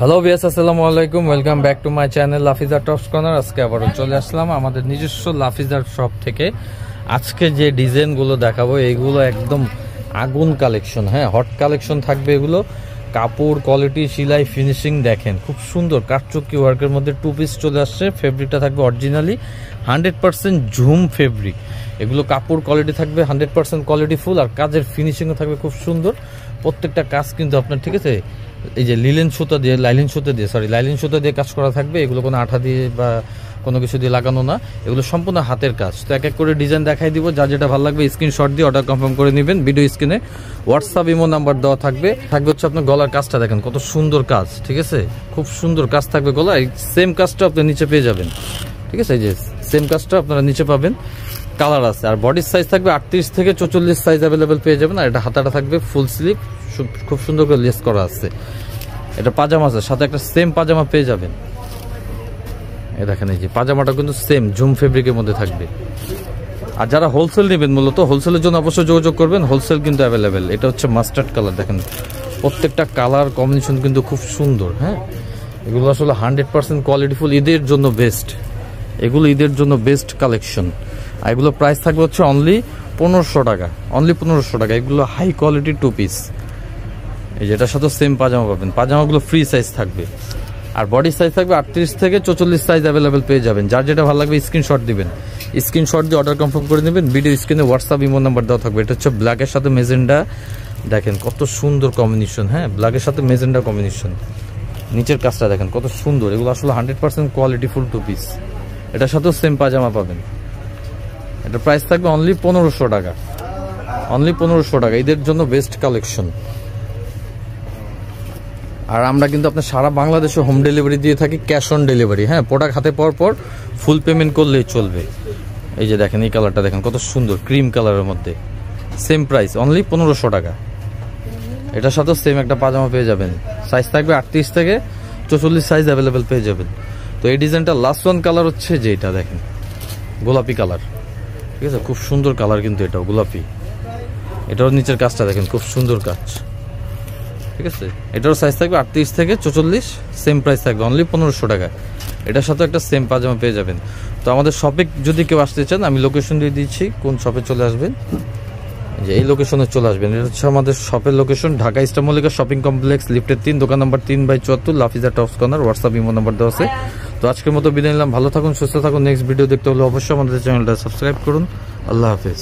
Hello viewers, আসসালামু আলাইকুম। Welcome back to my channel Lafiza tops corner. আজকে আবারও চলে আসলাম আমাদের নিজস্ব লাফিজার শপ থেকে। আজকে যে ডিজাইনগুলো দেখাবো এইগুলো একদম আগুন কালেকশন, হ্যাঁ, হট কালেকশন থাকবে এগুলো। কাপড় কোয়ালিটি, সেলাই, ফিনিশিং দেখেন খুব সুন্দর। কাঠচুক্কি ওয়ার্কের মধ্যে 2 পিস চলে আসছে। ফেব্রিকটা থাকবে অরিজিনালি 100% ঝুম ফেব্রিক। এগুলো কাপড় কোয়ালিটি থাকবে 100% কোয়ালিটি ফুল, আর কাজের ফিনিশিংও থাকবে খুব সুন্দর। প্রত্যেকটা কাজ কিন্তু আপনার, ঠিক আছে, এই যে লাইলিন সুতা দিয়ে কাজ করা থাকবে। এগুলো কোনো আঠা দিয়ে বা কোনো কিছু দিয়ে লাগানো না, এগুলো সম্পূর্ণ হাতের কাজ। তো এক এক করে ডিজাইন দেখাই দিব, যা যেটা ভালো লাগবে স্ক্রিনশট দিয়ে অর্ডার কনফার্ম করে নেবেন। ভিডিও স্ক্রিনে হোয়াটসঅ্যাপ ইমো নাম্বার দেওয়া থাকবে হচ্ছে আপনার গলার কাজটা দেখেন কত সুন্দর কাজ, ঠিক আছে, খুব সুন্দর কাজ থাকবে গলায়। সেম কাজটা আপনি নিচে পেয়ে যাবেন, ঠিক আছে, এই যে সেম কাজটা আপনারা নিচে পাবেন। কালার আছে, আর বডির সাইজ থাকবে 38 থেকে 44 সাইজ অ্যাভেলেবেল পেয়ে যাবেন। আর এটা হাতাটা থাকবে ফুল স্লিভ, খুব সুন্দর করে লেস করা আছে। এটা পাজামা আছে, সাথে একটা সেম পাজামা পেয়ে যাবেন। এই দেখেন, এই যে পাজামাটা কিন্তু সেম ঝুম ফেব্রিকের মধ্যে থাকবে। আর যারা হোলসেল নেবেন, মূলত হোলসেলের জন্য অবশ্যই যোগাযোগ করবেন, হোলসেল কিন্তু অ্যাভেলেবেল। এটা হচ্ছে মাস্টার্ড কালার, দেখেন প্রত্যেকটা কালার কম্বিনেশন কিন্তু খুব সুন্দর। হ্যাঁ, এগুলো আসলে 100% কোয়ালিটিফুল, ঈদের জন্য বেস্ট। এগুলো ঈদের জন্য বেস্ট কালেকশন। আর এগুলো প্রাইস থাকবে হচ্ছে অনলি 1500 টাকা, অনলি 1500 টাকা। এগুলো হাই কোয়ালিটি 2 পিস। এই যে এটার সাথে সেম পাজামা পাবেন। পাজামাগুলো ফ্রি সাইজ থাকবে, আর বডি সাইজ থাকবে 38 থেকে 44 সাইজ অ্যাভেলেবেল পেয়ে যাবেন। যার যেটা ভালো লাগবে স্ক্রিনশট দিবেন, স্ক্রিনশট দিয়ে অর্ডার কনফার্ম করে নেবেন। ভিডিও স্ক্রিনে হোয়াটসঅ্যাপ ইমো নাম্বার দেওয়া থাকবে। এটা হচ্ছে ব্ল্যাকের সাথে মেজেন্ডা, দেখেন কত সুন্দর কম্বিনেশন। হ্যাঁ, ব্ল্যাকের সাথে মেজেন্ডা কম্বিনেশন। নিচের কাজটা দেখেন কত সুন্দর। এগুলো আসলে 100% কোয়ালিটিফুল 2 পিস। এটার সাথেও সেম পাজামা পাবেন। এটা প্রাইস থাকবে অনলি 1500 টাকা, অনলি 1500 টাকা। ঈদের জন্য বেস্ট কালেকশন। আর আমরা কিন্তু আপনার সারা বাংলাদেশে হোম ডেলিভারি দিয়ে থাকি, ক্যাশ অন ডেলিভারি। হ্যাঁ, প্রোডাক্ট হাতে পাওয়ার পর ফুল পেমেন্ট করলেই চলবে। এই যে দেখেন, এই কালারটা দেখেন কত সুন্দর, ক্রিম কালারের মধ্যে। সেম প্রাইস অনলি 1500 টাকা। এটার সাথেও সেম একটা পাজামা পেয়ে যাবেন। সাইজ থাকবে 38 থেকে 44 সাইজ অ্যাভেলেবেল পেয়ে যাবেন। তো এই ডিজাইনটা লাস্ট ওয়ান কালার হচ্ছে যে এটা দেখেন, গোলাপি কালার, ঠিক আছে, খুব সুন্দর কালার কিন্তু এটাও গোলাপি। এটার নিচের কাজটা দেখেন খুব সুন্দর কাজ, ঠিক আছে। এটারও সাইজ থাকবে 38 থেকে 44, সেম প্রাইস থাকবে অনলি 1500 টাকা। এটার সাথে একটা সেম পাজামা পেয়ে যাবেন। তো আমাদের শপে যদি কেউ আসতে চান, আমি লোকেশন দিয়ে দিচ্ছি কোন শপে চলে আসবেন। যে এই লোকেশনে চলে আসবেন। এটা হচ্ছে আমাদের শপের location, Dhaka Easter Mallika shopping complex, লিফটের 3, দোকান number 3/74, Lafiza tops corner. WhatsApp imo number দেওয়া আছে। তো আজকের মতো বিদায় নিলাম, ভালো থাকুন, সুস্থ থাকুন। নেক্সট ভিডিও দেখতে হলে অবশ্যই আমাদের চ্যানেলটা সাবস্ক্রাইব করুন। আল্লাহ হাফেজ।